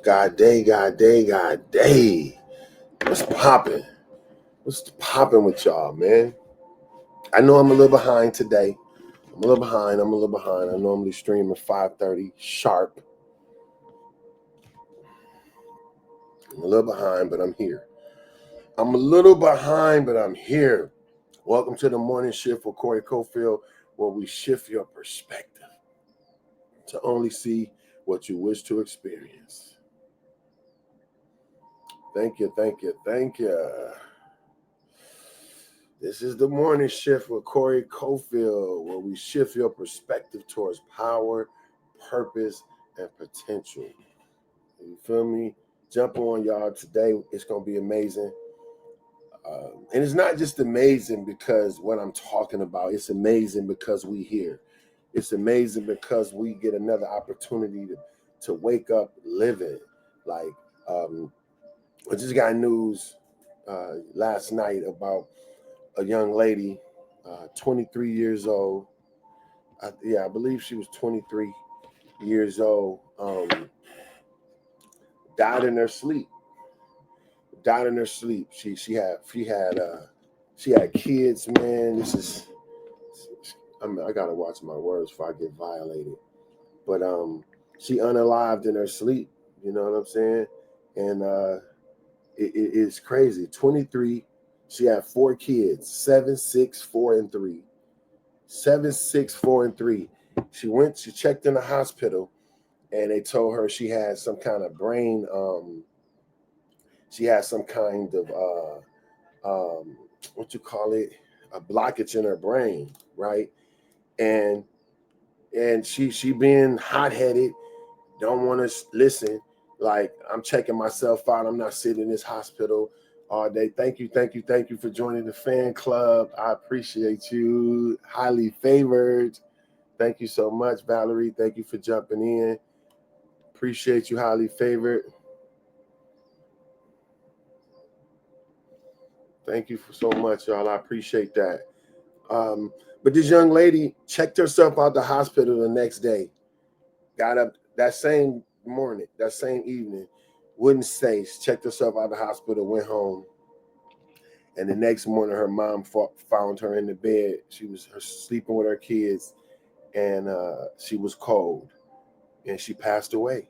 God day, God day, God day. What's popping? What's popping with y'all, man? I know I'm a little behind today. I'm a little behind. I normally stream at 5:30 sharp. I'm a little behind, but I'm here. Welcome to the morning shift with Cofield, where we shift your perspective to only see what you wish to experience. Thank you. This is the morning shift with Corey Cofield, where we shift your perspective towards power, purpose, and potential. You feel me? Jump on, y'all. Today it's gonna be amazing, and it's not just amazing because what I'm talking about. It's amazing because we here. It's amazing because we get another opportunity to wake up living. Like, I just got news last night about a young lady, 23 years old. I believe she was 23 years old. Died in her sleep. She had kids, man. I gotta watch my words before I get violated. But she unalived in her sleep. You know what I'm saying? And it's crazy. 23. She had 4 kids, 7, 6, 4, and 3. 7, 6, 4, and 3. She checked in the hospital, and they told her she had some kind of brain, she had some kind of, what you call it, a blockage in her brain, right? And she being hot-headed, don't want to listen. Like, I'm checking myself out. I'm not sitting in this hospital all day. Thank you for joining the fan club. I appreciate you. Highly favored. Thank you so much, Valerie. Thank you for jumping in. Appreciate you, highly favored. Thank you so much, y'all. I appreciate that. But this young lady checked herself out the hospital the next day. Got up that same morning, that same evening, wouldn't stay. Checked herself out the hospital, went home. And the next morning, her mom found her in the bed. She was sleeping with her kids, and she was cold, and she passed away.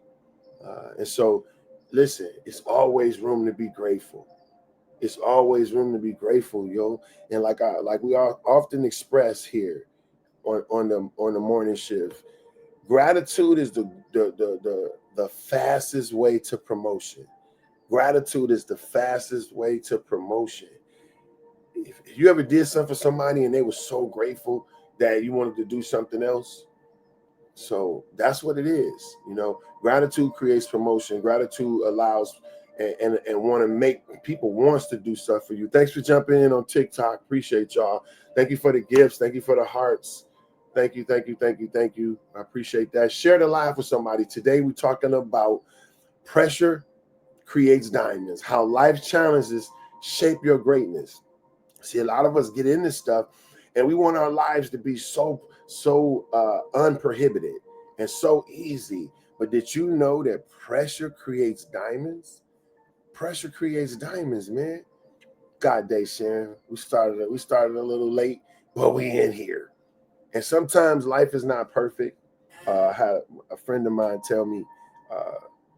And so, listen, it's always room to be grateful. It's always room to be grateful, yo. And like we all often express here on the morning shift, gratitude is the fastest way to promotion. Gratitude is the fastest way to promotion. If you ever did something for somebody and they were so grateful that you wanted to do something else, so that's what it is. You know, gratitude creates promotion. Gratitude allows and want to make people wants to do stuff for you. Thanks for jumping in on TikTok. Appreciate y'all. Thank you for the gifts. Thank you for the hearts. Thank you. I appreciate that. Share the live with somebody. Today we're talking about pressure creates diamonds. How life challenges shape your greatness. See, a lot of us get in this stuff and we want our lives to be so unprohibited and so easy. But did you know that pressure creates diamonds? Pressure creates diamonds, man. God day, Sharon. We started a little late, but we in here. And sometimes life is not perfect. I had a friend of mine tell me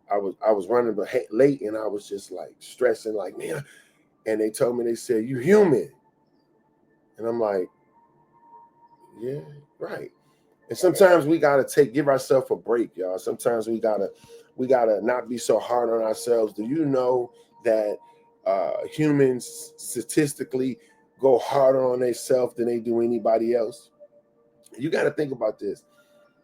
I was running late, and I was just like stressing, like, man. And they told me, they said, "You human," and I'm like, yeah, right. And sometimes we gotta give ourselves a break, y'all. Sometimes we gotta not be so hard on ourselves. Do you know that humans statistically go harder on themselves than they do anybody else? You got to think about this.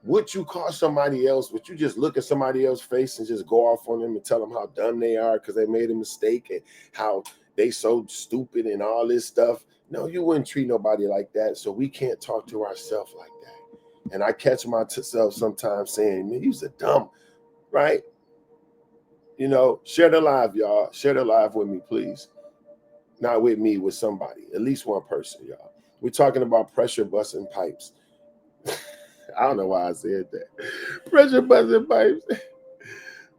Would you call somebody else? Would you just look at somebody else's face and just go off on them and tell them how dumb they are because they made a mistake and how they so stupid and all this stuff? No, you wouldn't treat nobody like that. So we can't talk to ourselves like that. And I catch myself sometimes saying, man, you're dumb, right? You know, share the live, y'all. Share the live with me, please. Not with me, with somebody. At least one person, y'all. We're talking about pressure busting pipes. I don't know why I said that. Pressure busting pipes.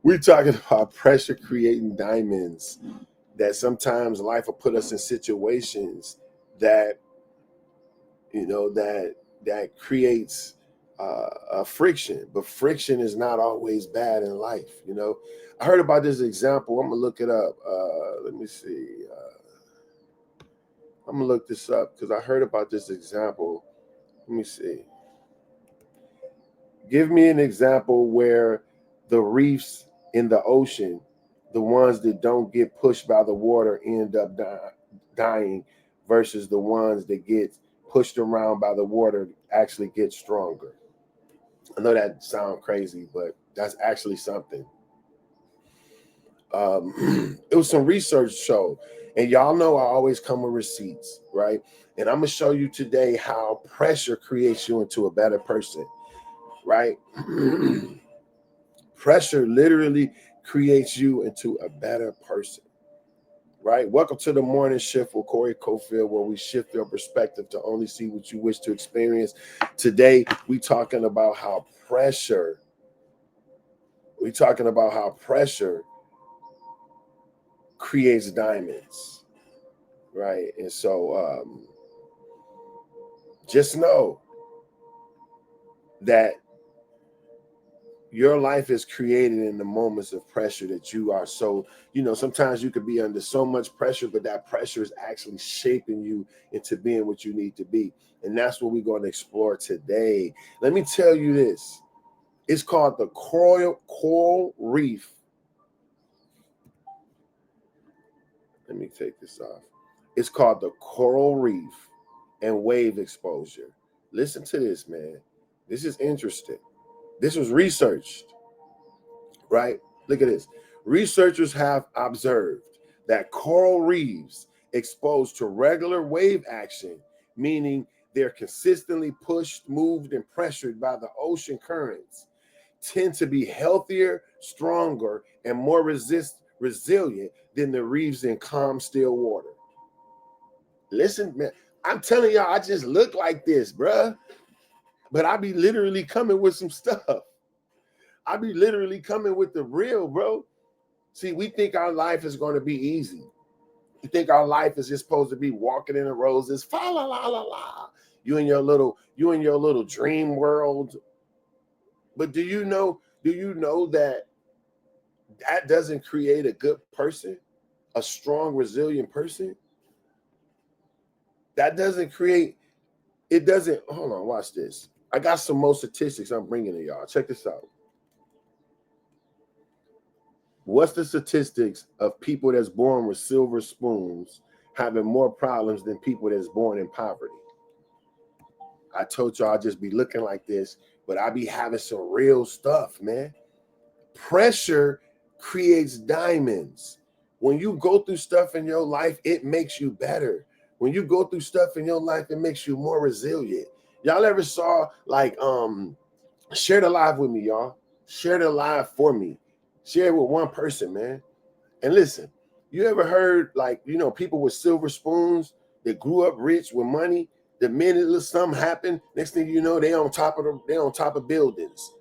We're talking about pressure creating diamonds, that sometimes life will put us in situations that, that creates a friction, but friction is not always bad in life. I heard about this example. I'm gonna look it up. Let me see. I'm gonna look this up because I heard about this example. Let me see. Give me an example where the reefs in the ocean, the ones that don't get pushed by the water, end up dying, versus the ones that get pushed around by the water actually get stronger. I know that sounds crazy, but that's actually something. It was some research show, and y'all know I always come with receipts, right? And I'm gonna show you today how pressure creates you into a better person, right? Pressure literally creates you into a better person, right? Welcome to the morning shift with Corey Cofield, where we shift your perspective to only see what you wish to experience. Today, we talking about how pressure creates diamonds, right? And so just know that your life is created in the moments of pressure that you are. So, sometimes you could be under so much pressure, but that pressure is actually shaping you into being what you need to be. And that's what we're going to explore today. Let me tell you this. It's called the coral reef. Let me take this off. It's called the coral reef and wave exposure. Listen to this, man. This is interesting. This was researched, right? Look at this. Researchers have observed that coral reefs exposed to regular wave action, meaning they're consistently pushed, moved, and pressured by the ocean currents, tend to be healthier, stronger, and more resilient than the reefs in calm, still water. Listen, man, I'm telling y'all, I just look like this, bruh. But I be literally coming with some stuff. I be literally coming with the real, bro. See, we think our life is going to be easy. We think our life is just supposed to be walking in the roses, fa la la la la. You in your little dream world. But do you know that doesn't create a good person, a strong, resilient person? That doesn't create, it doesn't, hold on, watch this. I got some more statistics I'm bringing to y'all. Check this out. What's the statistics of people that's born with silver spoons having more problems than people that's born in poverty? I told y'all I'd just be looking like this, but I be having some real stuff, man. Pressure creates diamonds. When you go through stuff in your life, it makes you better. When you go through stuff in your life, it makes you more resilient. Y'all ever saw share the live with me, y'all. Share the live for me. Share it with one person, man. And listen, you ever heard people with silver spoons that grew up rich with money? The minute something happened, next thing you know, they on top of buildings,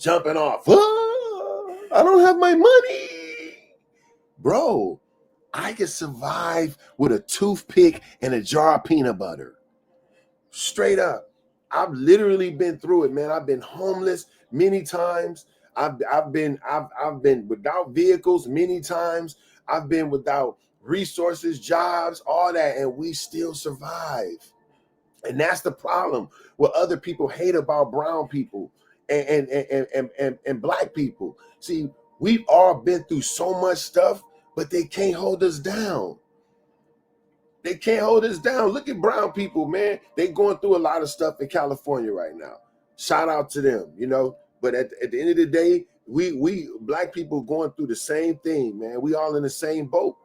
jumping off. Oh, I don't have my money, bro. I could survive with a toothpick and a jar of peanut butter. Straight up. I've literally been through it, man. I've been homeless many times. I've been without vehicles many times. I've been without resources, jobs, all that, and we still survive. And that's the problem. What other people hate about brown people and black people. See, we've all been through so much stuff, but they can't hold us down. They can't hold us down. Look at brown people, man. They going through a lot of stuff in California right now. Shout out to them, But at the end of the day, we black people going through the same thing, man. We all in the same boat.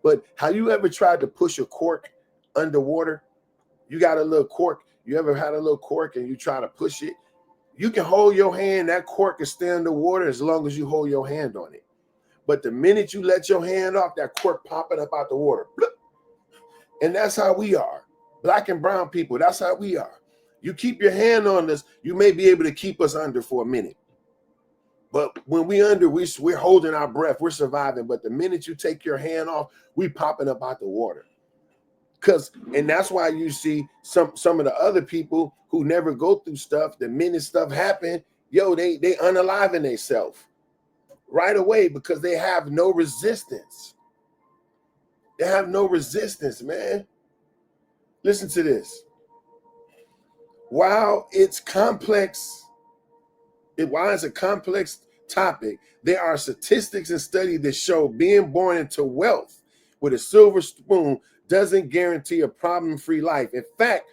But have you ever tried to push a cork underwater? You got a little cork. You ever had a little cork and you try to push it? You can hold your hand. That cork can stay underwater as long as you hold your hand on it. But the minute you let your hand off, that cork popping up out the water. Bloop. And that's how we are. Black and brown people, that's how we are. You keep your hand on us, you may be able to keep us under for a minute. But when we're holding our breath, we're surviving. But the minute you take your hand off, we popping up out the water. And that's why you see some of the other people who never go through stuff, the minute stuff happen, they unaliving themselves right away because they have no resistance. They have no resistance, man. Listen to this. While it's a complex topic, there are statistics and studies that show being born into wealth with a silver spoon doesn't guarantee a problem-free life. In fact,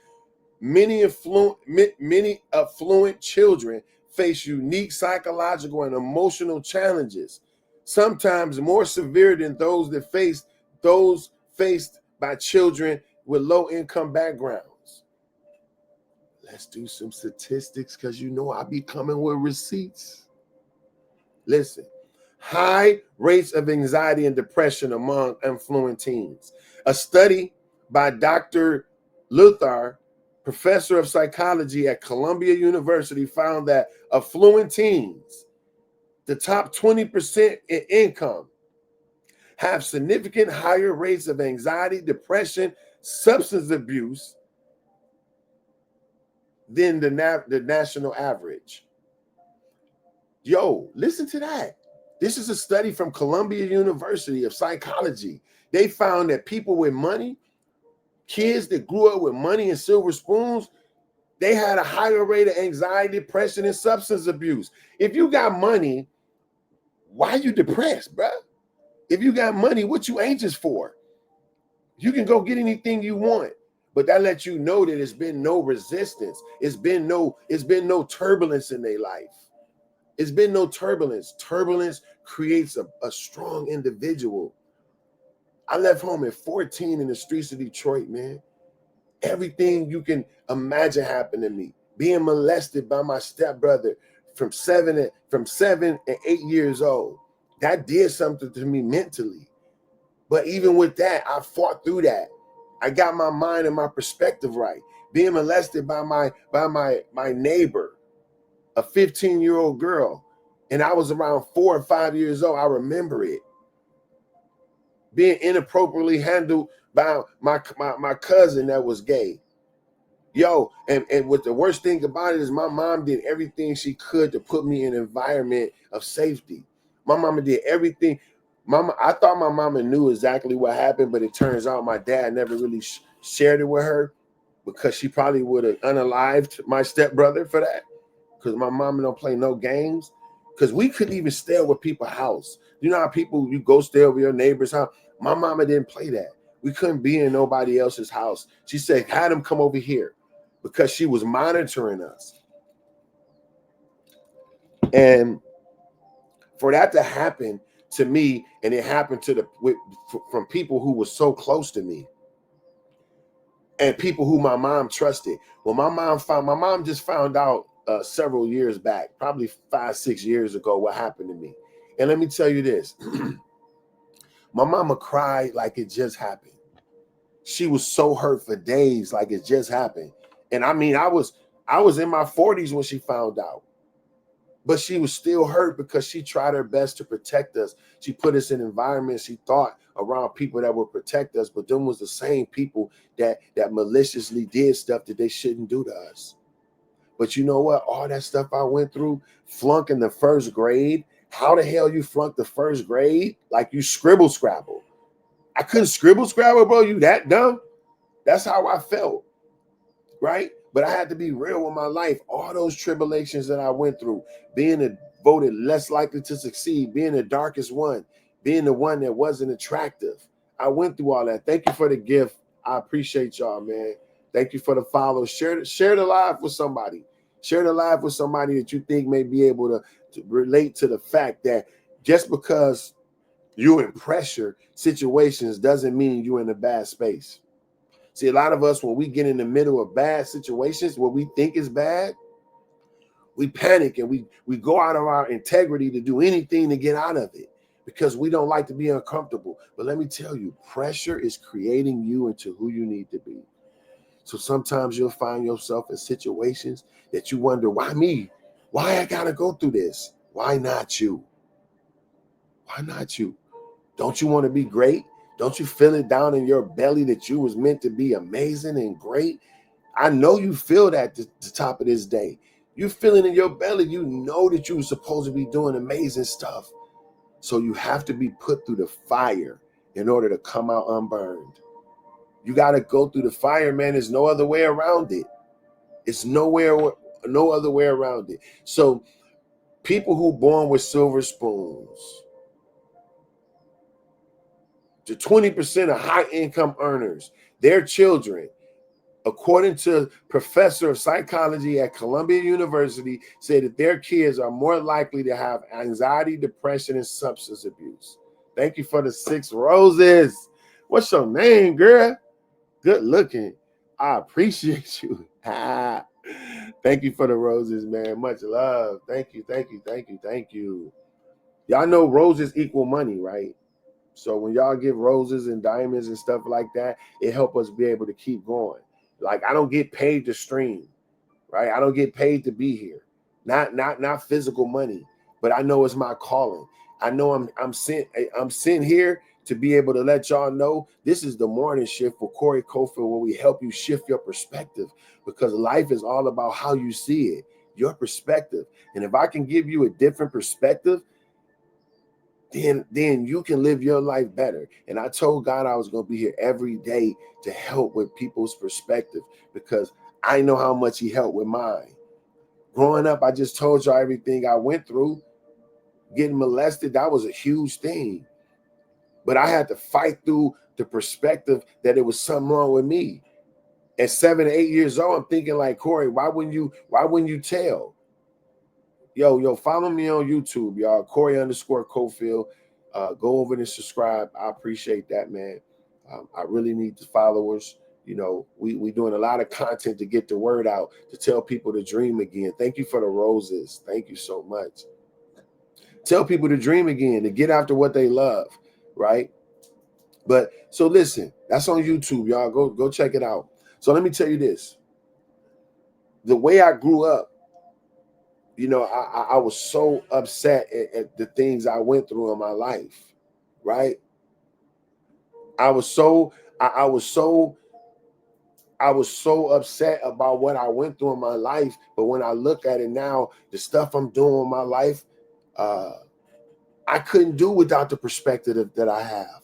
many affluent children face unique psychological and emotional challenges, sometimes more severe than those faced by children with low-income backgrounds. Let's do some statistics because I be coming with receipts. Listen, high rates of anxiety and depression among affluent teens. A study by Dr. Luthar, professor of psychology at Columbia University, found that affluent teens, the top 20% in income, have significant higher rates of anxiety, depression, substance abuse than the national average. Listen to that. This is a study from Columbia University of Psychology. They found that people with money, kids that grew up with money and silver spoons, they had a higher rate of anxiety, depression, and substance abuse. If you got money, why are you depressed, bro? If you got money, what you anxious for? You can go get anything you want. But that lets you know that it's been no resistance. It's been no turbulence in their life. It's been no turbulence. Turbulence creates a strong individual. I left home at 14 in the streets of Detroit, man. Everything you can imagine happened to me. Being molested by my stepbrother from 7 and 8 years old. That did something to me mentally. But even with that, I fought through that. I got my mind and my perspective right. Being molested by my neighbor, a 15-year-old girl, and I was around 4 or 5 years old. I remember it. Being inappropriately handled by my cousin that was gay. And what the worst thing about it is my mom did everything she could to put me in an environment of safety. My mama did everything. I thought my mama knew exactly what happened, but it turns out my dad never really shared it with her because she probably would have unalived my stepbrother for that. Because my mama don't play no games. Because we couldn't even stay over people's house. You know how people, you go stay over your neighbor's house? My mama didn't play that. We couldn't be in nobody else's house. She said, had them come over here because she was monitoring us. And for that to happen to me, and it happened from people who were so close to me and people who my mom trusted. Well, my mom just found out several years back, probably 5-6 years ago, what happened to me. And let me tell you this. My mama cried like it just happened. She was so hurt for days like it just happened. And I mean, I was in my 40s when she found out. But she was still hurt because she tried her best to protect us. She put us in environments she thought around people that would protect us, but them was the same people that maliciously did stuff that they shouldn't do to us. But you know what? All that stuff I went through, flunking the first grade. How the hell you flunked the first grade? Like you scribble scrabble. I couldn't scribble scrabble, bro. You that dumb? That's how I felt, right? But I had to be real with my life. All those tribulations that I went through, being voted less likely to succeed, being the darkest one, being the one that wasn't attractive. I went through all that. Thank you for the gift. I appreciate y'all, man. Thank you for the follow. Share the live with somebody. Share the live with somebody that you think may be able to relate to the fact that just because you're in pressure situations doesn't mean you're in a bad space. See, a lot of us, when we get in the middle of bad situations, what we think is bad, we panic and we go out of our integrity to do anything to get out of it because we don't like to be uncomfortable. But let me tell you, pressure is creating you into who you need to be. So sometimes you'll find yourself in situations that you wonder, why me? Why I gotta go through this? Why not you? Why not you? Don't you want to be great? Don't you feel it down in your belly that you was meant to be amazing and great? I know you feel that at the top of this day. You feel it in your belly. You know that you were supposed to be doing amazing stuff. So you have to be put through the fire in order to come out unburned. You got to go through the fire, man. There's no other way around it. It's no other way around it. So people who born with silver spoons, the 20% of high income earners, their children, according to professor of psychology at Columbia University, say that their kids are more likely to have anxiety, depression, and substance abuse. Thank you for the 6 roses. What's your name, girl? Good looking. I appreciate you. Thank you for the roses, man. Much love. Thank you, thank you, thank you, thank you. Y'all know roses equal money, right? So when y'all give roses and diamonds and stuff like that, it help us be able to keep going. Like, I don't get paid to stream, right? I don't get paid to be here. Not physical money, but I know it's my calling. I know I'm sent here to be able to let y'all know this is the morning shift for Corey Cofield, where we help you shift your perspective, because life is all about how you see it, your perspective. And if I can give you a different perspective, then you can live your life better. And I told God I was going to be here every day to help with people's perspective, because I know how much he helped with mine. Growing up, I just told y'all everything I went through. Getting molested, that was a huge thing. But I had to fight through the perspective that it was something wrong with me. At 7 or 8 years old, I'm thinking like, Corey, why wouldn't you tell? Yo, follow me on YouTube, y'all. Corey_Cofield. Go over and subscribe. I appreciate that, man. I really need the followers. You know, we doing a lot of content to get the word out, to tell people to dream again. Thank you for the roses. Thank you so much. Tell people to dream again, to get after what they love, right? But so listen, that's on YouTube, y'all. Go check it out. So let me tell you this. The way I grew up, you know, I was so upset at the things I went through in my life, right? I was so upset about what I went through in my life. But when I look at it now, the stuff I'm doing in my life, I couldn't do without the perspective that I have.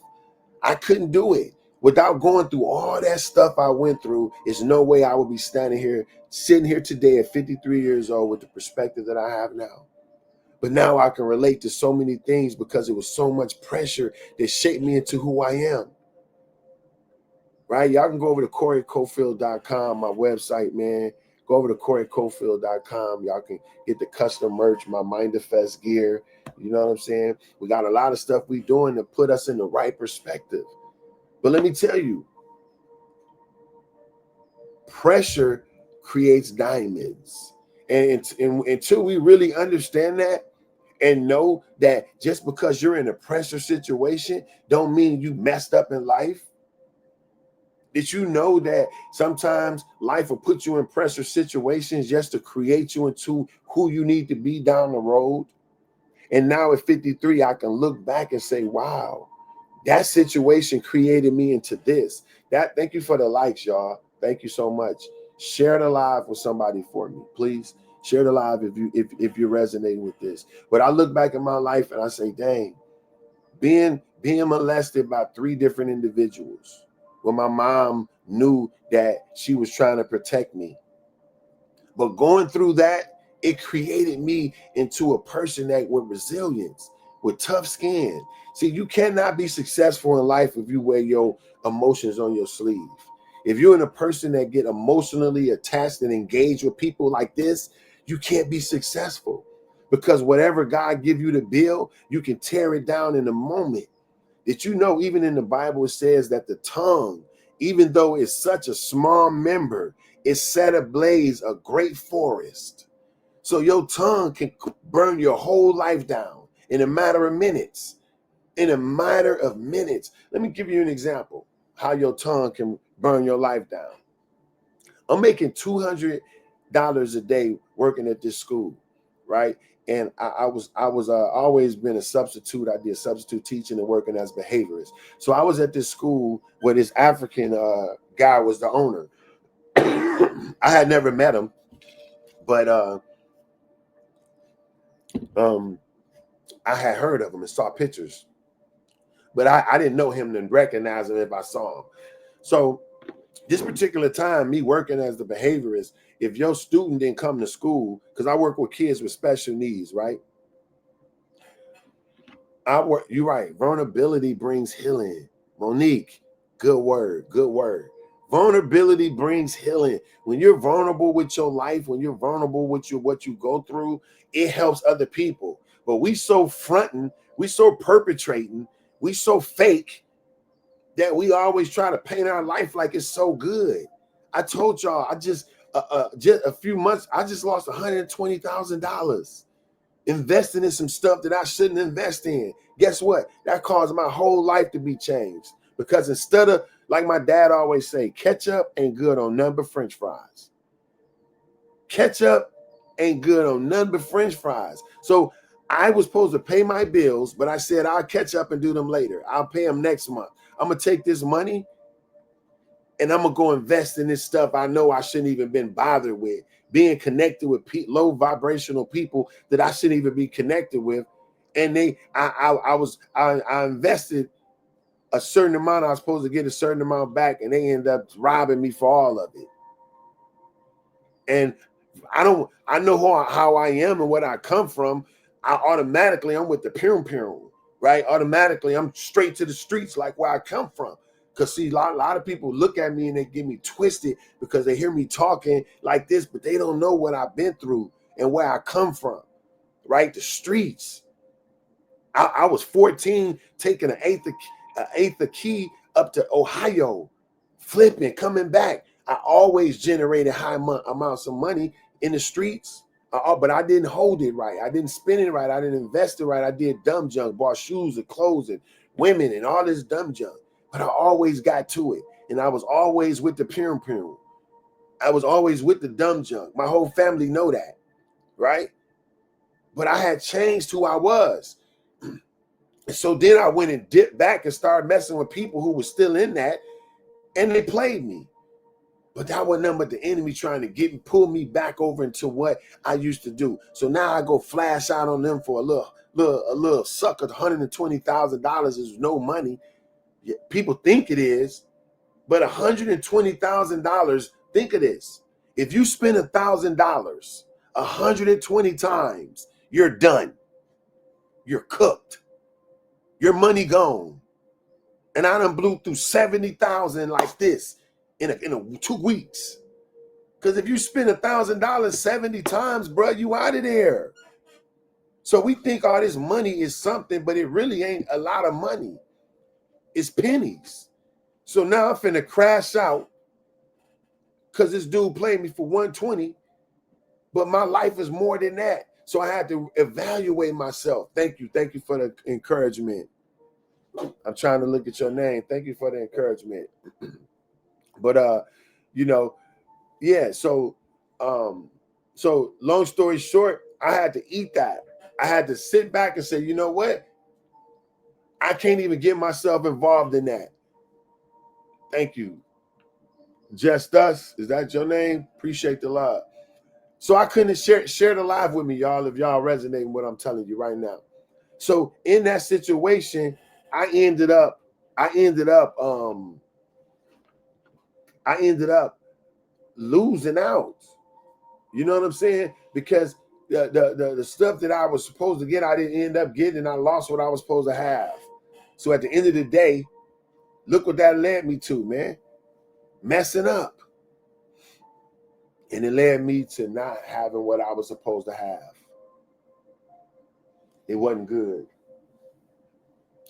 I couldn't do it without going through all that stuff I went through. There's no way I would be sitting here today at 53 years old with the perspective that I have now. But now I can relate to so many things because it was so much pressure that shaped me into who I am. Right? Y'all can go over to CoreyCofield.com, my website, man. Go over to CoreyCofield.com. Y'all can get the custom merch, my Mindfest gear. You know what I'm saying? We got a lot of stuff we doing to put us in the right perspective. But let me tell you, pressure creates diamonds. And until we really understand that and know that just because you're in a pressure situation don't mean you messed up in life. Did you know that sometimes life will put you in pressure situations just to create you into who you need to be down the road? And now at 53, I can look back and say, wow, that situation created me into this. Thank you for the likes, y'all. Thank you so much. Share the live with somebody for me, please. Share the live if you're resonating with this. But I look back at my life and I say, dang, being molested by 3 different individuals, when my mom knew that she was trying to protect me. But going through that, it created me into a person that with resilience, with tough skin. See, you cannot be successful in life if you wear your emotions on your sleeve. If you're in a person that get emotionally attached and engaged with people like this, you can't be successful, because whatever God give you to build, you can tear it down in a moment. Did you know even in the Bible it says that the tongue, even though it's such a small member, it set ablaze a great forest. So your tongue can burn your whole life down in a matter of minutes. In a matter of minutes. Let me give you an example how your tongue can burn your life down. I'm making $200 a day working at this school, right? And I was always been a substitute. I did substitute teaching and working as behaviorist. So I was at this school where this African guy was the owner. I had never met him, but I had heard of him and saw pictures, but I didn't know him and recognize him if I saw him. So this particular time, me working as the behaviorist, if your student didn't come to school, because I work with kids with special needs, right? You're right. Vulnerability brings healing. Monique, good word, good word. Vulnerability brings healing. When you're vulnerable with your life, when you're vulnerable with what you go through, it helps other people. But we so fronting, we so perpetrating, we so fake that we always try to paint our life like it's so good. I told y'all, I just a few months, I just lost $120,000 investing in some stuff that I shouldn't invest in. Guess what? That caused my whole life to be changed. Because instead of, like my dad always say, ketchup ain't good on none but French fries. Ketchup ain't good on none but French fries. So I was supposed to pay my bills, but I said I'll catch up and do them later. I'll pay them next month. I'm going to take this money and I'm going to go invest in this stuff I know I shouldn't even been bothered with. Being connected with low vibrational people that I shouldn't even be connected with. And I invested a certain amount. I was supposed to get a certain amount back, and they end up robbing me for all of it. And I know how I am and what I come from. I'm with the pum, right? Automatically, I'm straight to the streets like where I come from. Because see, a lot of people look at me and they get me twisted because they hear me talking like this, but they don't know what I've been through and where I come from, right? The streets. I was 14, taking an eighth of key up to Ohio, flipping, coming back. I always generated high amounts of money in the streets, but I didn't hold it right. I didn't spend it right. I didn't invest it right. I did dumb junk, bought shoes and clothes and women and all this dumb junk. But I always got to it. And I was always with the pum. I was always with the dumb junk. My whole family know that, right? But I had changed who I was. And so then I went and dipped back and started messing with people who were still in that, and they played me. But that was nothing but the enemy trying to pull me back over into what I used to do. So now I go flash out on them for a little sucker. $120,000 is no money. People think it is, but $120,000. Think of this: if you spend $1,000 120 times, you're done. You're cooked. Your money gone. And I done blew through 70,000 like this in 2 weeks. Because if you spend $1,000 70 times, bro, you out of there. So we think all this money is something, but it really ain't a lot of money. It's pennies. So now I'm finna crash out because this dude played me for 120, but my life is more than that. So I had to evaluate myself. Thank you for the encouragement. I'm trying to look at your name. Thank you for the encouragement. But yeah, so long story short, I had to eat that. I had to sit back and say, you know what? I can't even get myself involved in that. Thank you. Just Us, is that your name? Appreciate the love. So I couldn't share the live with me, y'all, if y'all resonate with what I'm telling you right now. So in that situation, I ended up losing out. You know what I'm saying? Because the stuff that I was supposed to get, I didn't end up getting, and I lost what I was supposed to have. So at the end of the day, look what that led me to, man. Messing up. And it led me to not having what I was supposed to have. It wasn't good.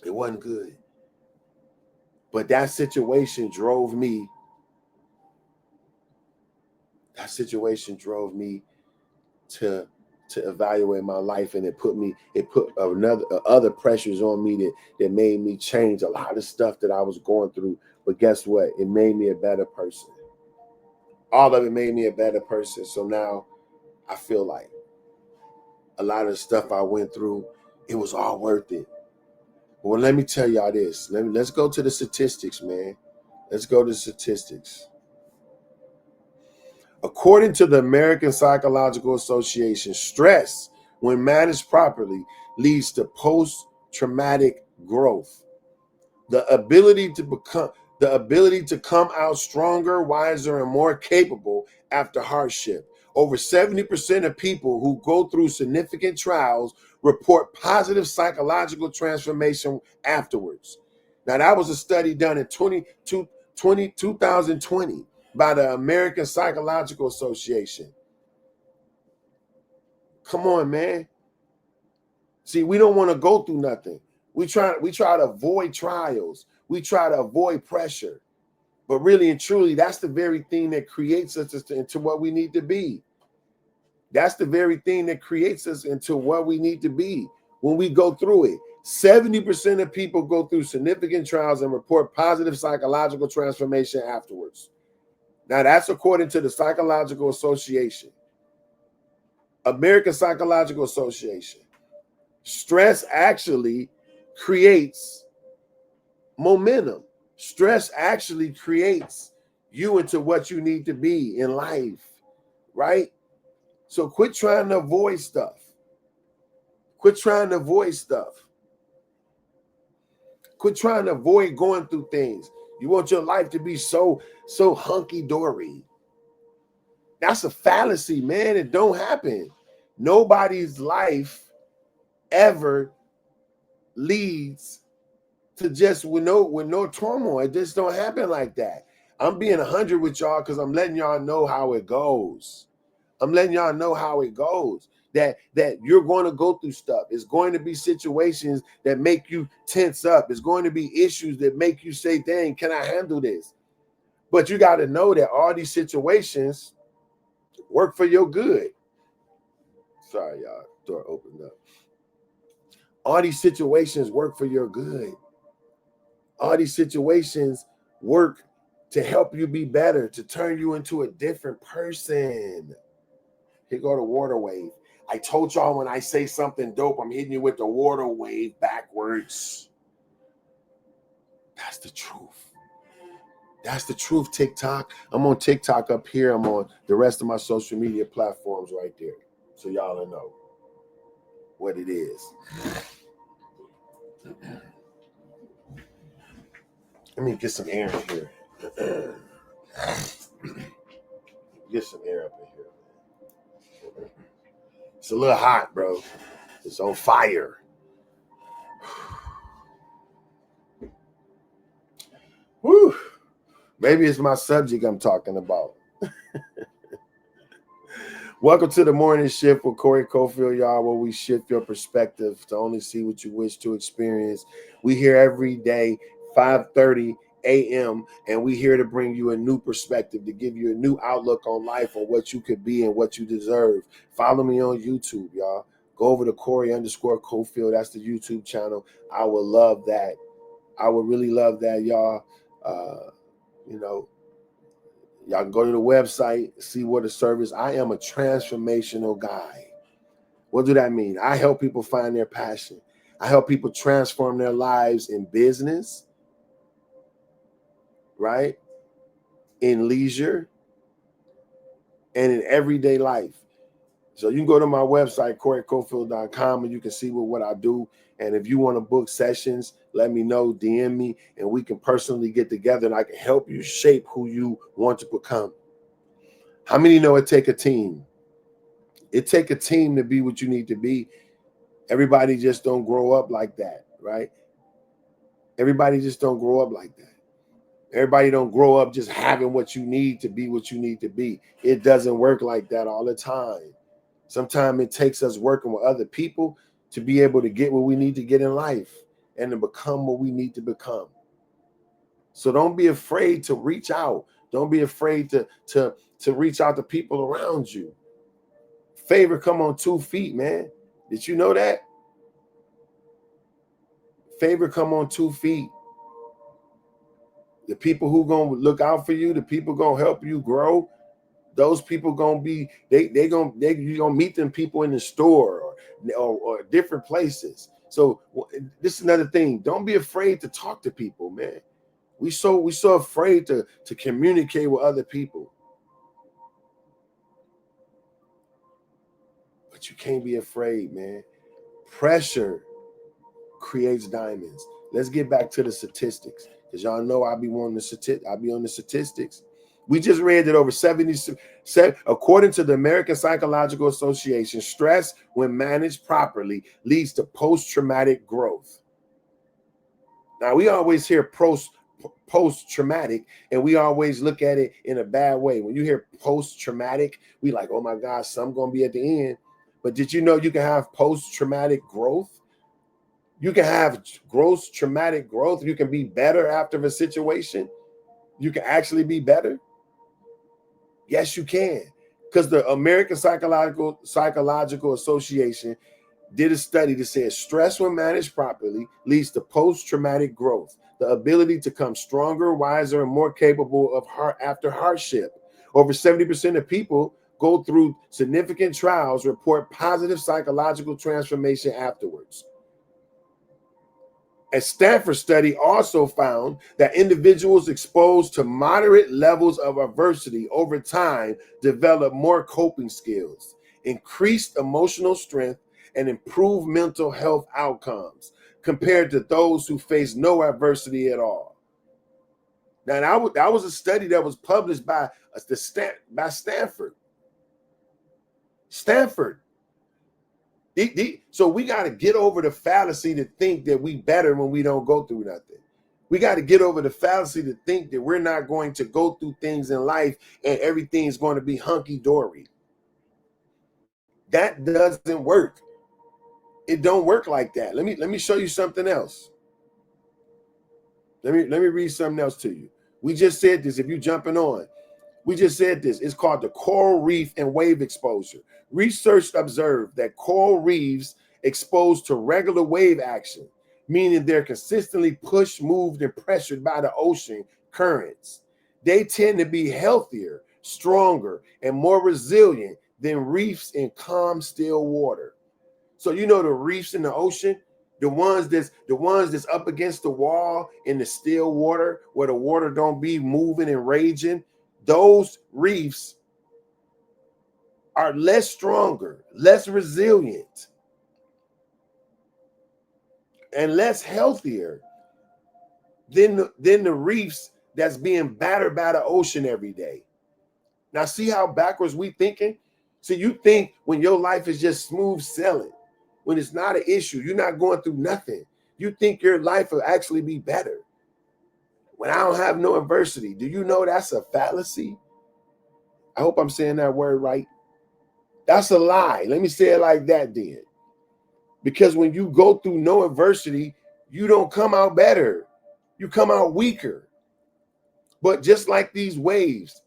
It wasn't good. But that situation drove me. To evaluate my life, and it put other pressures on me that made me change a lot of stuff that I was going through. But guess what? It made me a better person. All of it made me a better person. So now I feel like a lot of the stuff I went through, it was all worth it. Well, let me tell y'all this. Let's go to the statistics, man. Let's go to the statistics. According to the American Psychological Association, stress, when managed properly, leads to post-traumatic growth. The ability to come out stronger, wiser, and more capable after hardship. Over 70% of people who go through significant trials report positive psychological transformation afterwards. Now, that was a study done in 2020 by the American Psychological Association. Come on, man. See, we don't want to go through nothing. We try to avoid trials. We try to avoid pressure. But really and truly, that's the very thing that creates us into what we need to be. That's the very thing that creates us into what we need to be when we go through it. 70% of people go through significant trials and report positive psychological transformation afterwards. Now, that's according to the Psychological Association, American Psychological Association. Stress actually creates momentum. Stress actually creates you into what you need to be in life, right? So quit trying to avoid stuff. Quit trying to avoid stuff. Quit trying to avoid going through things. You want your life to be so hunky-dory. That's a fallacy, man. It don't happen. Nobody's life ever leads to just with no turmoil. It just don't happen like that. I'm being 100 with y'all because I'm letting y'all know how it goes. I'm letting y'all know how it goes. That you're going to go through stuff. It's going to be situations that make you tense up. It's going to be issues that make you say, dang, can I handle this? But you got to know that all these situations work for your good. Sorry, y'all. Door opened up. All these situations work for your good. All these situations work to help you be better, to turn you into a different person. Here go the water wave. I told y'all when I say something dope, I'm hitting you with the water wave backwards. That's the truth. That's the truth, TikTok. I'm on TikTok up here. I'm on the rest of my social media platforms right there. So y'all know what it is. Let me get some air in here. Get some air up in here. It's a little hot, bro. It's on fire. Woo. Maybe it's my subject I'm talking about. Welcome to the morning shift with Corey Cofield, y'all, where we shift your perspective to only see what you wish to experience. We here every day, 5:30 a.m., and we here to bring you a new perspective, to give you a new outlook on life, on what you could be and what you deserve. Follow me on YouTube, y'all. Go over to Corey_Cofield. That's the YouTube channel. I would love that. I would really love that, y'all. Y'all can go to the website, see what the service. I am a transformational guy. What do that mean? I help people find their passion. I help people transform their lives in business, right? In leisure, and in everyday life. So you can go to my website, CoreyCofield.com, and you can see what I do. And if you want to book sessions, let me know, DM me, and we can personally get together and I can help you shape who you want to become. How many know it take a team? It take a team to be what you need to be. Everybody just don't grow up like that, right? Everybody just don't grow up like that. Everybody don't grow up just having what you need to be what you need to be. It doesn't work like that all the time. Sometimes it takes us working with other people to be able to get what we need to get in life and to become what we need to become. So don't be afraid to reach out. Don't be afraid to reach out to people around you. Favor come on 2 feet, man. Did you know that? Favor come on 2 feet. The people who gonna look out for you, the people gonna help you grow, those people gonna be you gonna meet them people in the store, or or different places. So this is another thing. Don't be afraid to talk to people, man. We so afraid to communicate with other people. But you can't be afraid, man. Pressure creates diamonds. Let's get back to the statistics, because y'all know I'll be on the statistics. We just read that over 77, according to the American Psychological Association, stress, when managed properly, leads to post-traumatic growth. Now, we always hear post-traumatic, and we always look at it in a bad way. When you hear post-traumatic, we like, oh my God, something gonna be at the end. But did you know you can have post-traumatic growth? You can have gross traumatic growth. You can be better after a situation. You can actually be better. Yes, you can. Because the American Psychological Association did a study that says stress, when managed properly, leads to post-traumatic growth, the ability to become stronger, wiser, and more capable of after hardship. Over 70% of people go through significant trials report positive psychological transformation afterwards. A Stanford study also found that individuals exposed to moderate levels of adversity over time develop more coping skills, increased emotional strength, and improved mental health outcomes compared to those who face no adversity at all. Now, that was a study that was published by Stanford. Stanford. So we got to get over the fallacy to think that we better when we don't go through nothing. We got to get over the fallacy to think that we're not going to go through things in life and everything's going to be hunky-dory. That doesn't work. It don't work like that. Let me show you something else. Let me read something else to you. We just said this. If you're jumping on, we just said this. It's called the coral reef and wave exposure. Research observed that coral reefs exposed to regular wave action, meaning they're consistently pushed, moved, and pressured by the ocean currents. They tend to be healthier, stronger, and more resilient than reefs in calm, still water. So you know the reefs in the ocean, the ones that's up against the wall in the still water, where the water don't be moving and raging. Those reefs are less stronger, less resilient, and less healthier than the reefs that's being battered by the ocean every day. Now, see how backwards we thinking? So you think when your life is just smooth sailing, when it's not an issue, you're not going through nothing, you think your life will actually be better. When I don't have no adversity, do you know that's a fallacy? I hope I'm saying that word right. That's a lie. Let me say it like that then. Because when you go through no adversity, you don't come out better. You come out weaker. But just like these waves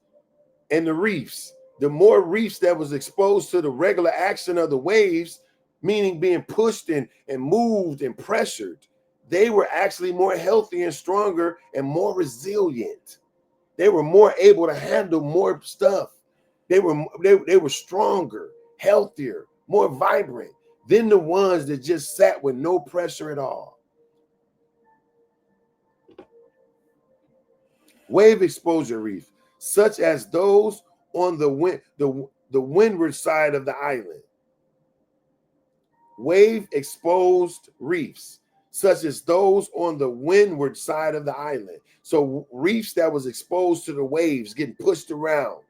and the reefs, the more reefs that was exposed to the regular action of the waves, meaning being pushed and moved and pressured, they were actually more healthy and stronger and more resilient. They were more able to handle more stuff. They were stronger, healthier, more vibrant than the ones that just sat with no pressure at all. Wave exposure reef, such as those on the windward side of the island. Wave exposed reefs, such as those on the windward side of the island. So reefs that was exposed to the waves, getting pushed around,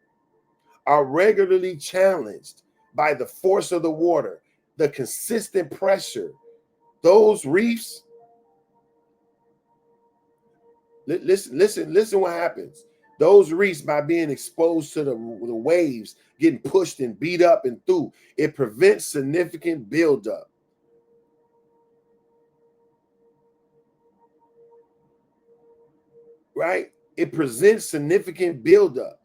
are regularly challenged by the force of the water, the consistent pressure. Those reefs, listen what happens. Those reefs, by being exposed to the waves, getting pushed and beat up and through, it prevents significant buildup. Right? It presents significant buildup.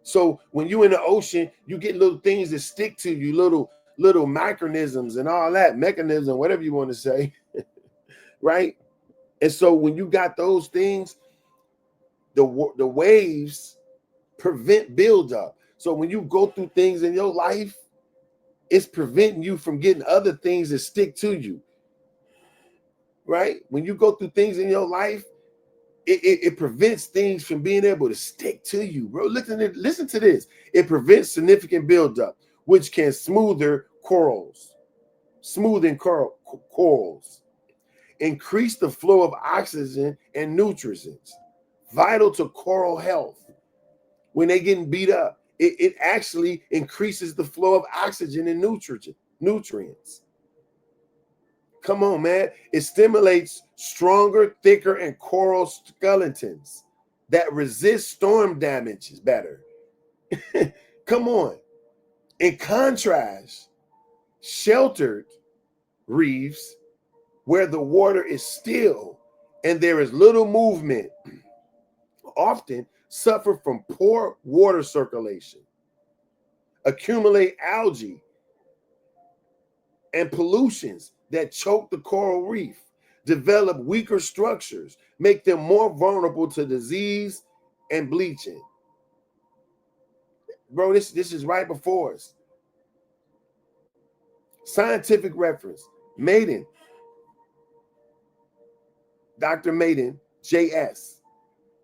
So when you're in the ocean, you get little things that stick to you, little micronisms and all that, mechanism, whatever you want to say, right? And so when you got those things, the waves prevent buildup. So when you go through things in your life, It's preventing you from getting other things that stick to you, right? When you go through things in your life, it prevents things from being able to stick to you, bro. Listen to this. It prevents significant buildup, which can smoothen corals, increase the flow of oxygen and nutrients, vital to coral health. When they getting beat up, it actually increases the flow of oxygen and nutrients. Come on, man. It stimulates stronger, thicker, and coral skeletons that resist storm damages better. Come on. In contrast, sheltered reefs, where the water is still and there is little movement, often suffer from poor water circulation, accumulate algae and pollutions that choke the coral reef, develop weaker structures, make them more vulnerable to disease and bleaching. Bro, this is right before us. Scientific reference, Maiden, Dr. Maiden, JS,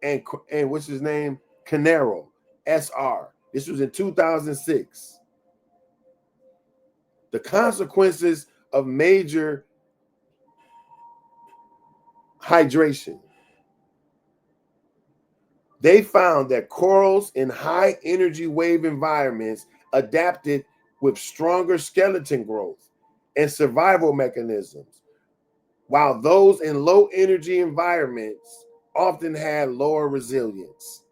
and what's his name? Canero, SR. This was in 2006. The consequences of major hydration. They found that corals in high energy wave environments adapted with stronger skeleton growth and survival mechanisms, while those in low energy environments often had lower resilience.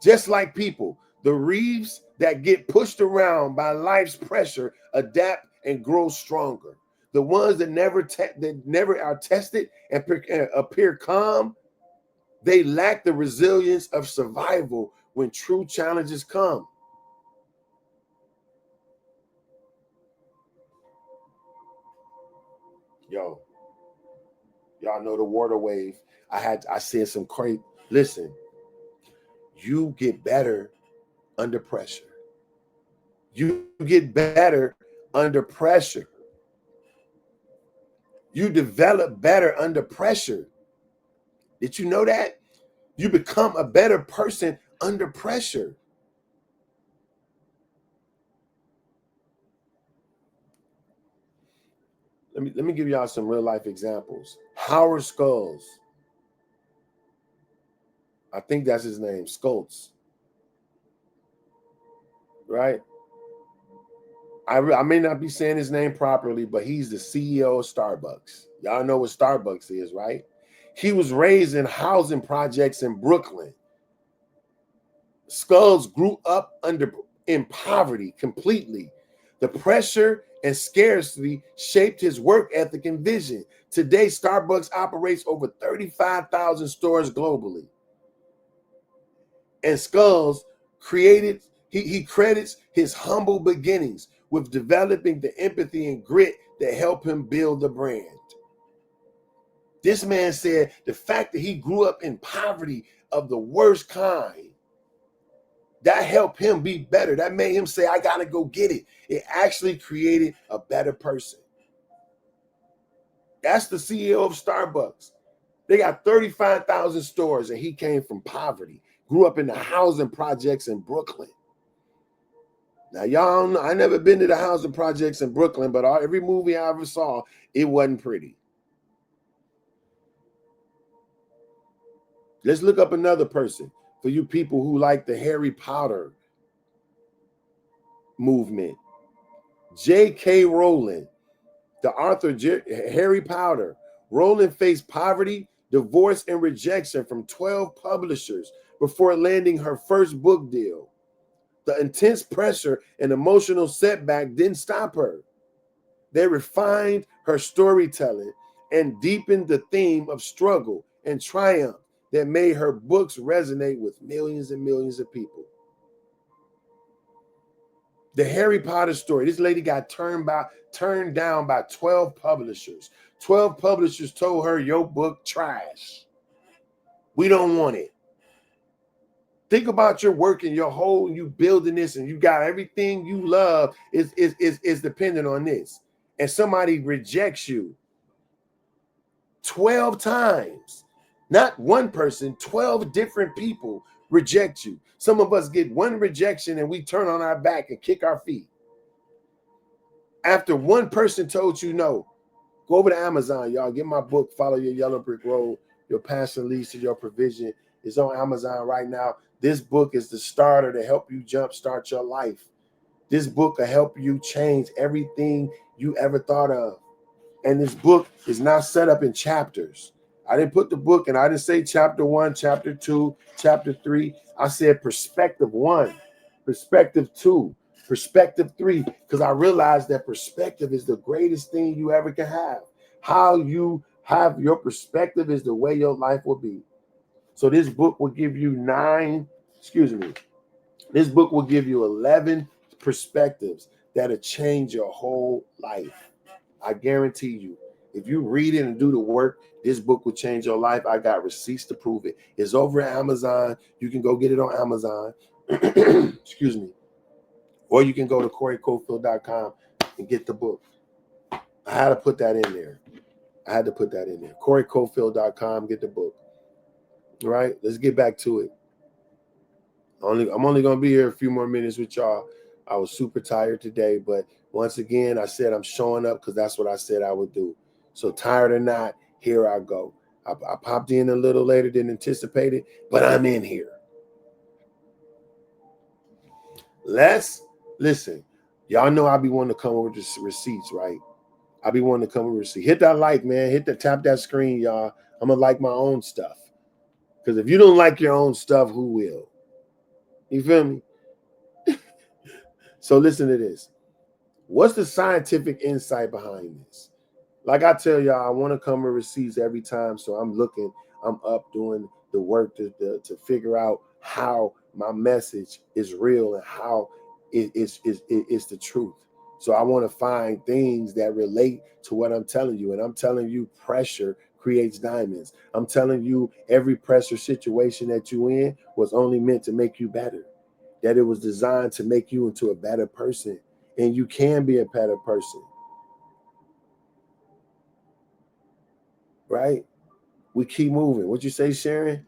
Just like people, the reefs that get pushed around by life's pressure adapt and grow stronger. The ones that never are tested and appear calm, they lack the resilience of survival when true challenges come. Yo, y'all know the water wave. I said some crazy. Listen, you get better under pressure. You get better under pressure. You develop better under pressure. Did you know that? You become a better person under pressure. Let me give y'all some real life examples. Howard Schultz. I think that's his name, Schultz. Right? I may not be saying his name properly, but he's the CEO of Starbucks. Y'all know what Starbucks is, right? He was raised in housing projects in Brooklyn. Schultz grew up in poverty completely. The pressure and scarcity shaped his work ethic and vision. Today, Starbucks operates over 35,000 stores globally. And Schultz he credits his humble beginnings with developing the empathy and grit that helped him build the brand. This man said the fact that he grew up in poverty of the worst kind, that helped him be better. That made him say, I got to go get it. It actually created a better person. That's the CEO of Starbucks. They got 35,000 stores, and he came from poverty, grew up in the housing projects in Brooklyn. Now, y'all know, I never been to the housing projects in Brooklyn, but every movie I ever saw, it wasn't pretty. Let's look up another person for you people who like the Harry Potter movement. J.K. Rowling, the author Harry Potter. Rowling faced poverty, divorce, and rejection from 12 publishers before landing her first book deal. The intense pressure and emotional setback didn't stop her. They refined her storytelling and deepened the theme of struggle and triumph that made her books resonate with millions and millions of people. The Harry Potter story, this lady got turned down by 12 publishers. 12 publishers told her, your book trash. We don't want it. Think about your work and your whole, you building this and you got everything you love is dependent on this. And somebody rejects you 12 times. Not one person, 12 different people reject you. Some of us get one rejection and we turn on our back and kick our feet. After one person told you no, go over to Amazon, y'all. Get my book, Follow Your Yellow Brick Road. Your passion leads to your provision. It's on Amazon right now. This book is the starter to help you jumpstart your life. This book will help you change everything you ever thought of. And this book is now set up in chapters. I didn't put the book and I didn't say chapter 1, chapter 2, chapter 3. I said perspective 1, perspective 2, perspective 3, because I realized that perspective is the greatest thing you ever can have. How you have your perspective is the way your life will be. So this book will give you this book will give you 11 perspectives that'll change your whole life. I guarantee you. If you read it and do the work, this book will change your life. I got receipts to prove it. It's over at Amazon. You can go get it on Amazon. Excuse me. Or you can go to CoreyCofield.com and get the book. I had to put that in there. CoreyCofield.com, get the book. All right, let's get back to it. I'm only going to be here a few more minutes with y'all. I was super tired today, but once again, I said I'm showing up because that's what I said I would do. So tired or not, here I go. I popped in a little later than anticipated, but I'm in here. Listen. Y'all know I be wanting to come over to receipts, right? I be wanting to come over receipts. Hit that like, man. Tap that screen, y'all. I'm going to like my own stuff. Because if you don't like your own stuff, who will? You feel me? So listen to this. What's the scientific insight behind this? Like I tell y'all, I want to come with receipts every time. So I'm up doing the work to figure out how my message is real and how it's the truth. So I want to find things that relate to what I'm telling you. And I'm telling you, pressure creates diamonds. I'm telling you, every pressure situation that you in was only meant to make you better. That it was designed to make you into a better person. And you can be a better person. Right? We keep moving. What you say, Sharon?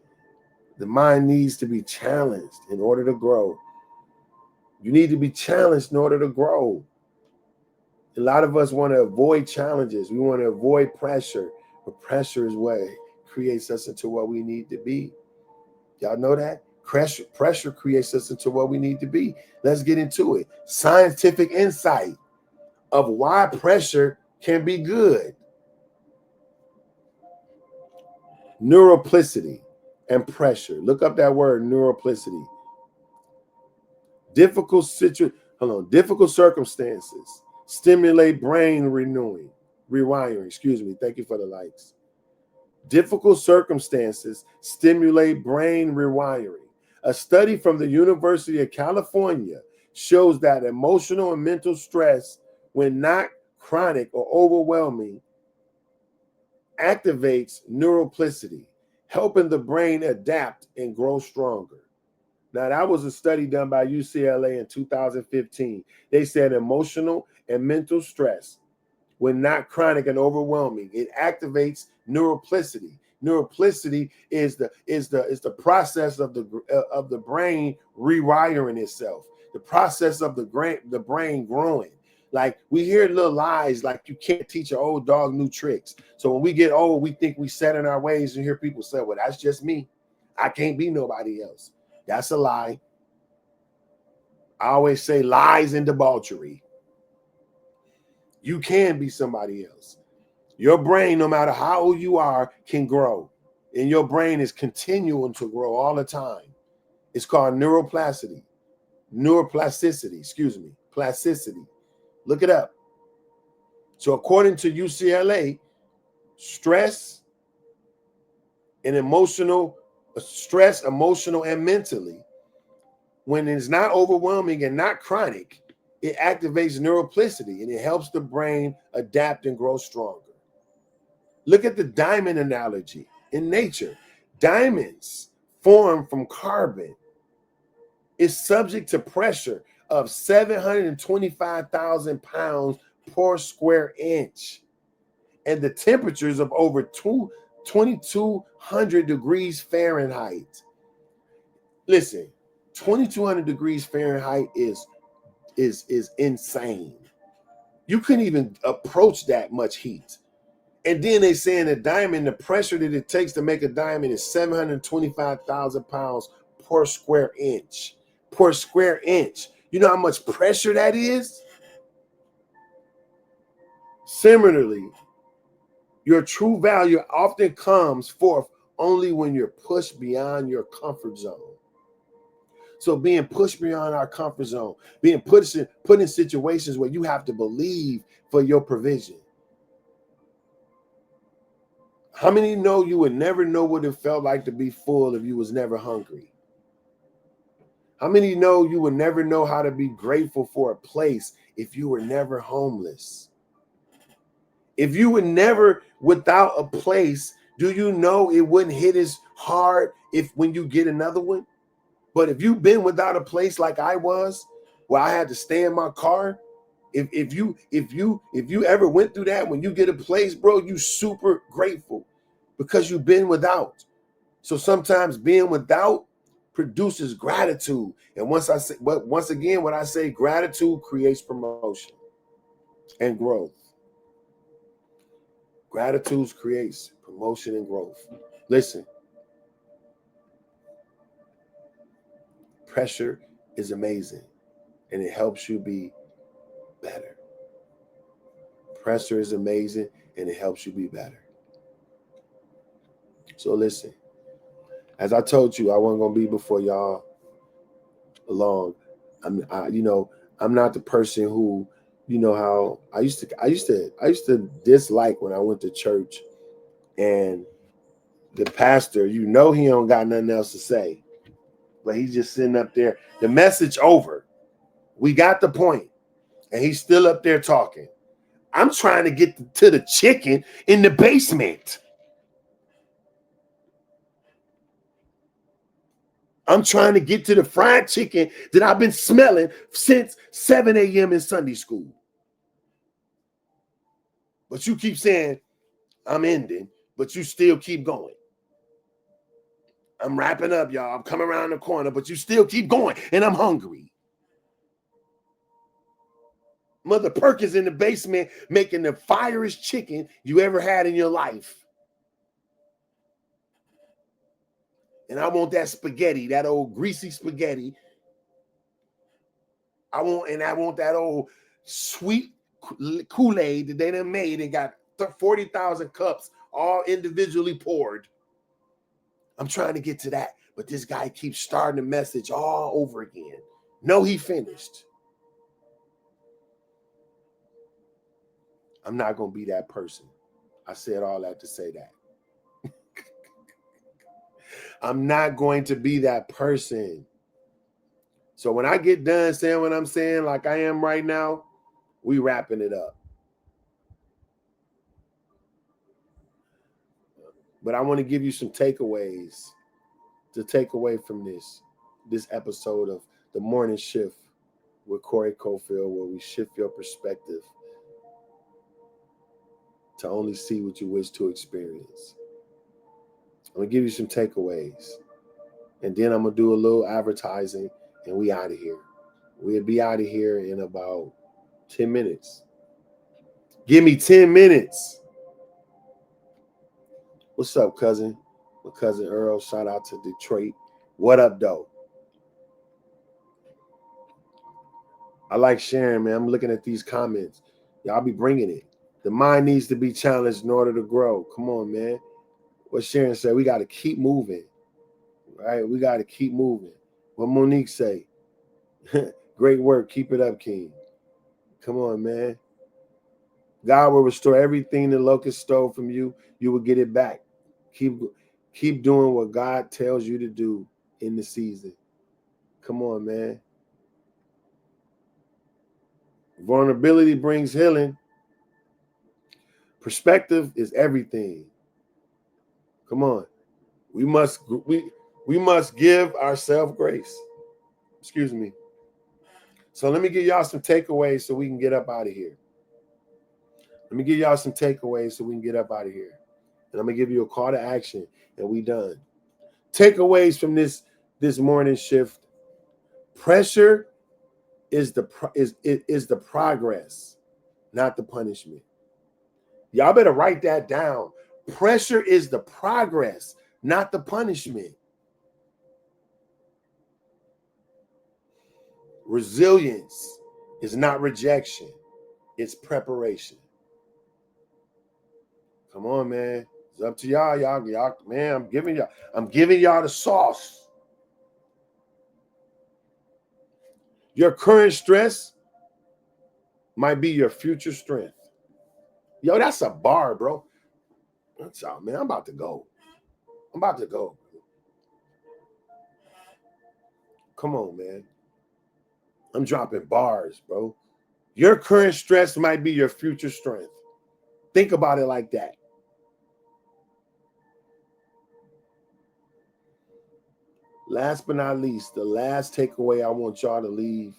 The mind needs to be challenged in order to grow. You need to be challenged in order to grow. A lot of us want to avoid challenges. We want to avoid pressure. But pressure is what creates us into what we need to be. Y'all know that? Pressure creates us into what we need to be. Let's get into it. Scientific insight of why pressure can be good. Neuroplasticity and pressure. Look up that word, neuroplasticity. Difficult circumstances stimulate brain rewiring. Thank you for the likes. Difficult circumstances stimulate brain rewiring. A study from the University of California shows that emotional and mental stress, when not chronic or overwhelming, activates neuroplasticity, helping the brain adapt and grow stronger. Now, that was a study done by UCLA in 2015. They said emotional and mental stress, when not chronic and overwhelming, it activates neuroplasticity. Neuroplasticity is the process of the brain rewiring itself, the process of the brain growing. Like, we hear little lies like you can't teach an old dog new tricks. So when we get old, we think we set in our ways and hear people say, well, that's just me. I can't be nobody else. That's a lie. I always say lies and debauchery. You can be somebody else. Your brain, no matter how old you are, can grow. And your brain is continuing to grow all the time. It's called neuroplasticity. Plasticity. Look it up. So according to UCLA, stress, emotional, and mentally, when it's not overwhelming and not chronic, it activates neuroplasticity and it helps the brain adapt and grow stronger. Look at the diamond analogy in nature. Diamonds form from carbon is subject to pressure of 725,000 pounds per square inch and the temperatures of over 2,200 degrees Fahrenheit. Listen, 2,200 degrees Fahrenheit is insane. You couldn't even approach that much heat. And then they saying a diamond, the pressure that it takes to make a diamond is 725,000 pounds per square inch. Per square inch. You know how much pressure that is? Similarly, your true value often comes forth only when you're pushed beyond your comfort zone. So being pushed beyond our comfort zone, being put in situations where you have to believe for your provision. How many know you would never know what it felt like to be full if you was never hungry? How many know you would never know how to be grateful for a place if you were never homeless? If you were never without a place, do you know it wouldn't hit as hard when you get another one? But if you've been without a place like I was, where I had to stay in my car, if you ever went through that, when you get a place, bro, you super grateful because you've been without. So sometimes being without produces gratitude. And once again, when I say gratitude creates promotion and growth. Gratitude creates promotion and growth. Listen, pressure is amazing and it helps you be better. Pressure is amazing and it helps you be better. So listen, as I told you, I wasn't gonna be before y'all long. I'm not the person who, you know how I used to dislike when I went to church and the pastor, he don't got nothing else to say, but he's just sitting up there. The message over, we got the point, and he's still up there talking. I'm trying to get to the chicken in the basement. I'm trying to get to the fried chicken that I've been smelling since 7 a.m. in Sunday school. But you keep saying, I'm ending, but you still keep going. I'm wrapping up, y'all. I'm coming around the corner, but you still keep going, and I'm hungry. Mother Perkins in the basement making the fierest chicken you ever had in your life. And I want that spaghetti, that old greasy spaghetti. I want that old sweet Kool-Aid that they done made and got 40,000 cups all individually poured. I'm trying to get to that, but this guy keeps starting the message all over again. No, he finished. I'm not going to be that person. I said all that to say that. I'm not going to be that person. So when I get done saying what I'm saying, like I am right now, we wrapping it up. But I want to give you some takeaways to take away from this episode of The Morning Shift with Corey Cofield, where we shift your perspective to only see what you wish to experience. I'm going to give you some takeaways. And then I'm going to do a little advertising and we out of here. We'll be out of here in about 10 minutes. Give me 10 minutes. What's up, cousin? My cousin Earl, shout out to Detroit. What up, though? I like sharing, man. I'm looking at these comments. Y'all be bringing it. The mind needs to be challenged in order to grow. Come on, man. What Sharon said, we got to keep moving. Right? We got to keep moving. What Monique say? Great work. Keep it up, King. Come on, man. God will restore everything the locust stole from you. You will get it back. Keep doing what God tells you to do in the season. Come on, man. Vulnerability brings healing. Perspective is everything. Come on. We must give ourselves grace. Excuse me. So let me give y'all some takeaways so we can get up out of here. Let me give y'all some takeaways so we can get up out of here. And I'm going to give you a call to action, and we done. Takeaways from this morning shift. Pressure is the progress, not the punishment. Y'all better write that down. Pressure is the progress, not the punishment. Resilience is not rejection, it's preparation. Come on, man. It's up to y'all. Y'all, man, I'm giving y'all the sauce. Your current stress might be your future strength. Yo, that's a bar, bro. That's all, man. I'm about to go. Come on, man. I'm dropping bars, bro. Your current stress might be your future strength. Think about it like that. Last but not least, the last takeaway I want y'all to leave.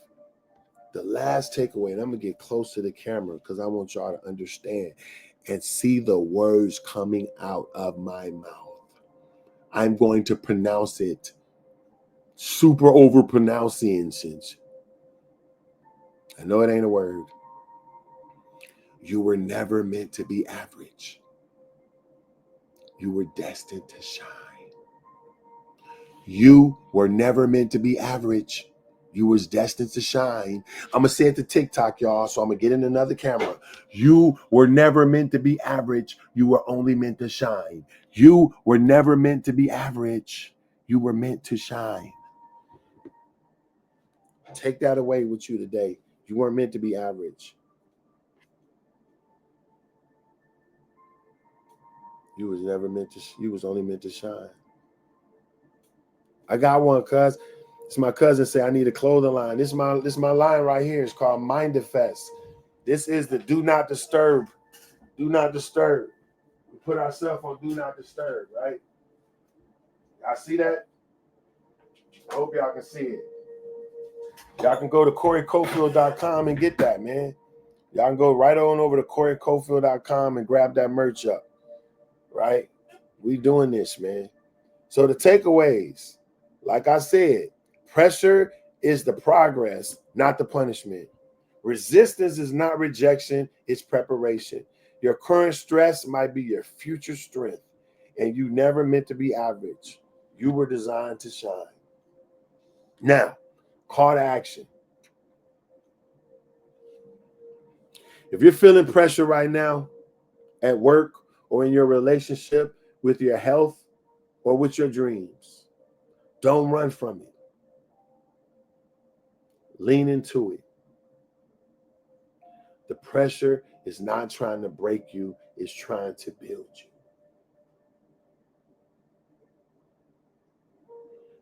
The last takeaway, and I'm going to get close to the camera because I want y'all to understand and see the words coming out of my mouth. I'm going to pronounce it super over pronouncing. I know it ain't a word. You were never meant to be average. You were destined to shine. You were never meant to be average. You was destined to shine. I'm going to say it to TikTok, y'all, so I'm going to get in another camera. You were never meant to be average. You were only meant to shine. You were never meant to be average. You were meant to shine. Take that away with you today. You weren't meant to be average. You was only meant to shine. I got one, cuz. It's my cousin say I need a clothing line. This is my line right here. It's called Mindifest. This is the do not disturb. Do not disturb. We put ourselves on do not disturb, right? Y'all see that? I hope y'all can see it. Y'all can go to CoreyCofield.com and get that, man. Y'all can go right on over to CoreyCofield.com and grab that merch up, right? We doing this, man. So the takeaways, like I said, pressure is the progress, not the punishment. Resistance is not rejection, it's preparation. Your current stress might be your future strength, and you never meant to be average. You were designed to shine. Now, call to action. If you're feeling pressure right now at work or in your relationship, with your health or with your dreams, don't run from it. Lean into it. The pressure is not trying to break you, it's trying to build you.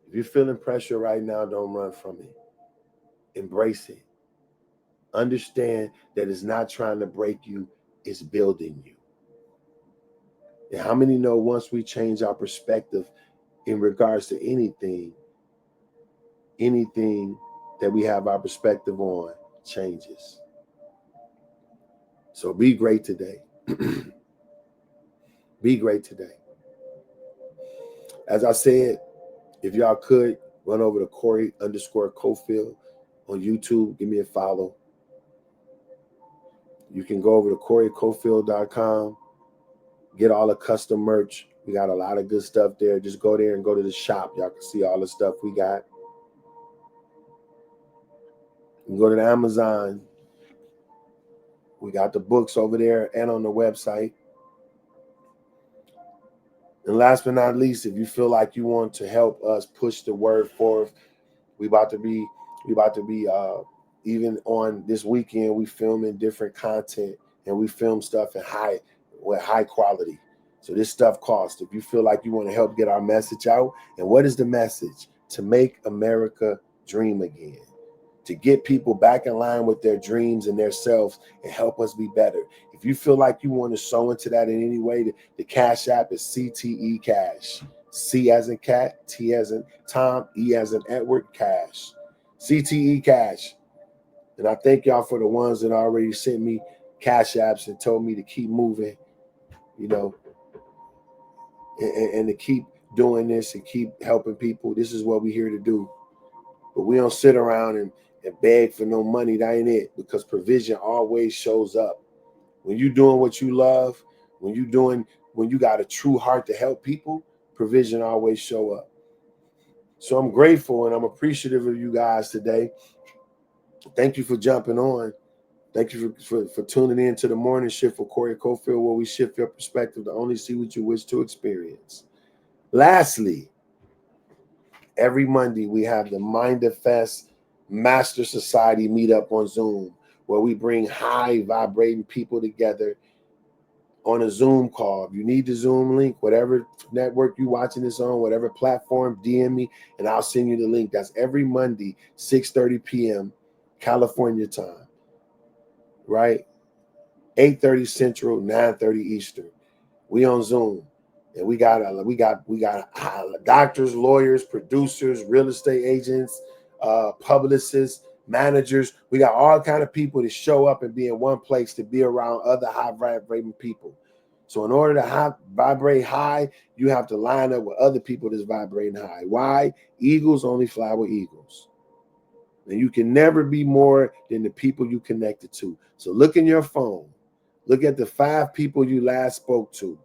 If you're feeling pressure right now, don't run from it. Embrace it. Understand that it's not trying to break you, it's building you. And how many know once we change our perspective in regards to anything that we have our perspective on changes? So be great today. Be great today. As I said, if y'all could run over to Corey_Cofield on YouTube, give me a follow. You can go over to CoreyCofield.com, get all the custom merch. We got a lot of good stuff there. Just go there and go to the shop. Y'all can see all the stuff we got. You can go to the Amazon. We got the books over there and on the website. And last but not least, if you feel like you want to help us push the word forth, we about to be even on this weekend, we filming different content and we film stuff with high quality. So this stuff costs. If you feel like you want to help get our message out, and what is the message? To make America dream again. To get people back in line with their dreams and their selves and help us be better. If you feel like you want to sow into that in any way, the Cash App is CTE Cash. C as in cat, T as in Tom, E as in Edward, Cash. CTE Cash. And I thank y'all for the ones that already sent me cash apps and told me to keep moving, you know, and to keep doing this and keep helping people. This is what we're here to do. But we don't sit around and beg for no money. That ain't it, because provision always shows up. When you're doing what you love, when you got a true heart to help people, provision always show up. So I'm grateful and I'm appreciative of you guys today. Thank you for jumping on. Thank you for tuning in to the morning shift for Corey Cofield, where we shift your perspective to only see what you wish to experience. Lastly, every Monday we have the Mindfest Master Society meetup on Zoom, where we bring high vibrating people together on a Zoom call. If you need the Zoom link, whatever network you're watching this on, whatever platform, DM me and I'll send you the link. That's every Monday, 6:30 p.m. California time, right? 8:30 Central, 9:30 Eastern. We on Zoom, and we got doctors, lawyers, producers, real estate agents, publicists, managers. We got all kind of people to show up and be in one place to be around other high vibrating people. So in order to vibrate high, you have to line up with other people that's vibrating high. Why? Eagles only fly with eagles. And you can never be more than the people you connected to. So look in your phone. Look at the 5 people you last spoke to.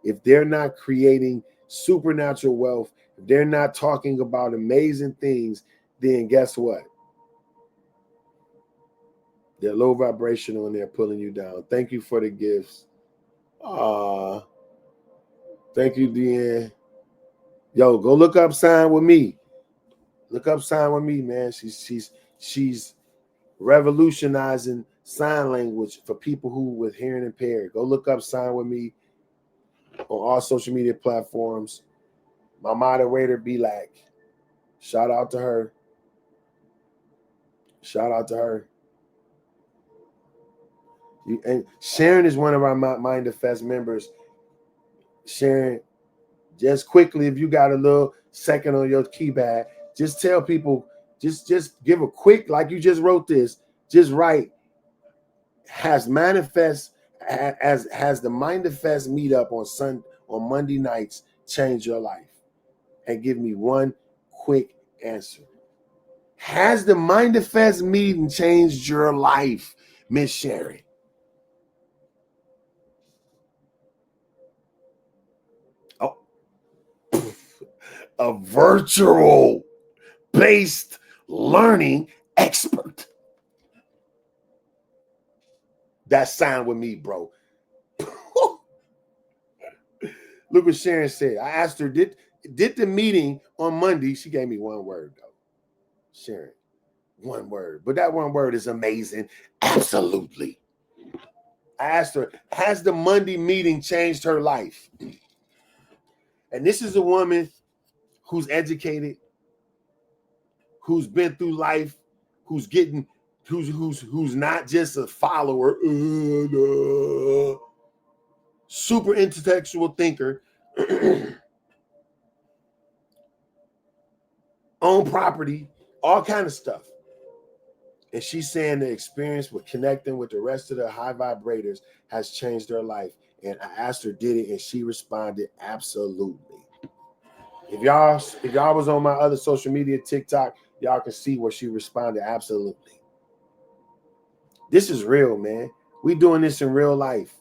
If they're not creating supernatural wealth, if they're not talking about amazing things, then guess what? They're low vibrational and they're pulling you down. Thank you for the gifts. Thank you, Deanne. Yo, go look up Sign With Me. Look up Sign With Me, man. She's revolutionizing sign language for people who with hearing impaired. Go look up Sign With Me on all social media platforms. My moderator, B-Lack. Shout out to her. Shout out to her. And Sharon is one of our Mindfest members. Sharon, just quickly, if you got a little second on your keypad, just tell people, just give a quick, like you just wrote this, just write, has the Mindfest meetup on Monday nights changed your life? And give me one quick answer. Has the Mindfest meeting changed your life, Miss Sharon? Oh, a virtual based learning expert. That Sign With Me, bro. Look what Sharon said. I asked her, did the meeting on Monday? She gave me one word, though. Sharon, one word. But that one word is amazing. Absolutely. I asked her, has the Monday meeting changed her life? And this is a woman who's educated, who's been through life, who's not just a follower, super intellectual thinker, own property, all kind of stuff. And she's saying the experience with connecting with the rest of the high vibrators has changed her life. And I asked her, did it? And she responded, absolutely. If y'all was on my other social media, TikTok, y'all can see where she responded, absolutely. This is real, man. We doing this in real life.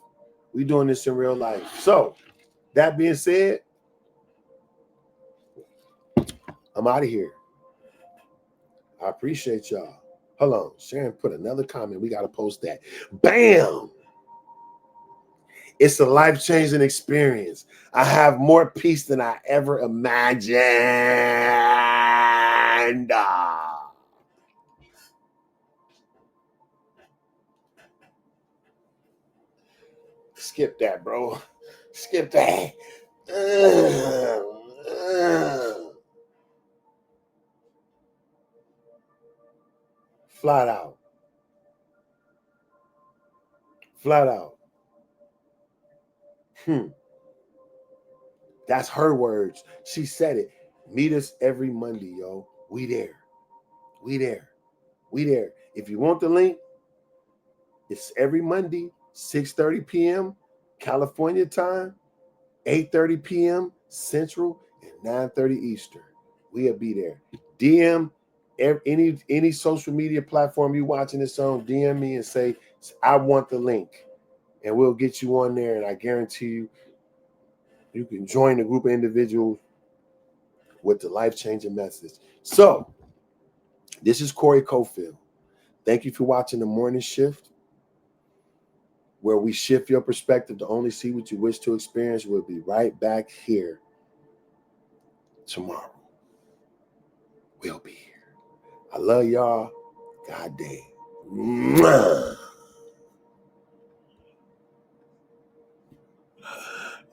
So, that being said, I'm out of here. I appreciate y'all. Hold on. Sharon put another comment. We got to post that. Bam! It's a life-changing experience. I have more peace than I ever imagined. Skip that, bro. Skip that. Flat out. That's her words. She said it. Meet us every Monday, yo. We there. We there. We there. If you want the link, it's every Monday, 6:30 p.m. California time, 8:30 p.m. Central, and 9:30 Eastern. We'll be there. DM any social media platform you're watching this on, DM me and say, I want the link. And we'll get you on there. And I guarantee you, you can join a group of individuals with the life-changing message. So, this is Corey Cofield. Thank you for watching The Morning Shift, where we shift your perspective to only see what you wish to experience. We'll be right back here tomorrow. We'll be here. I love y'all. God damn. Mwah.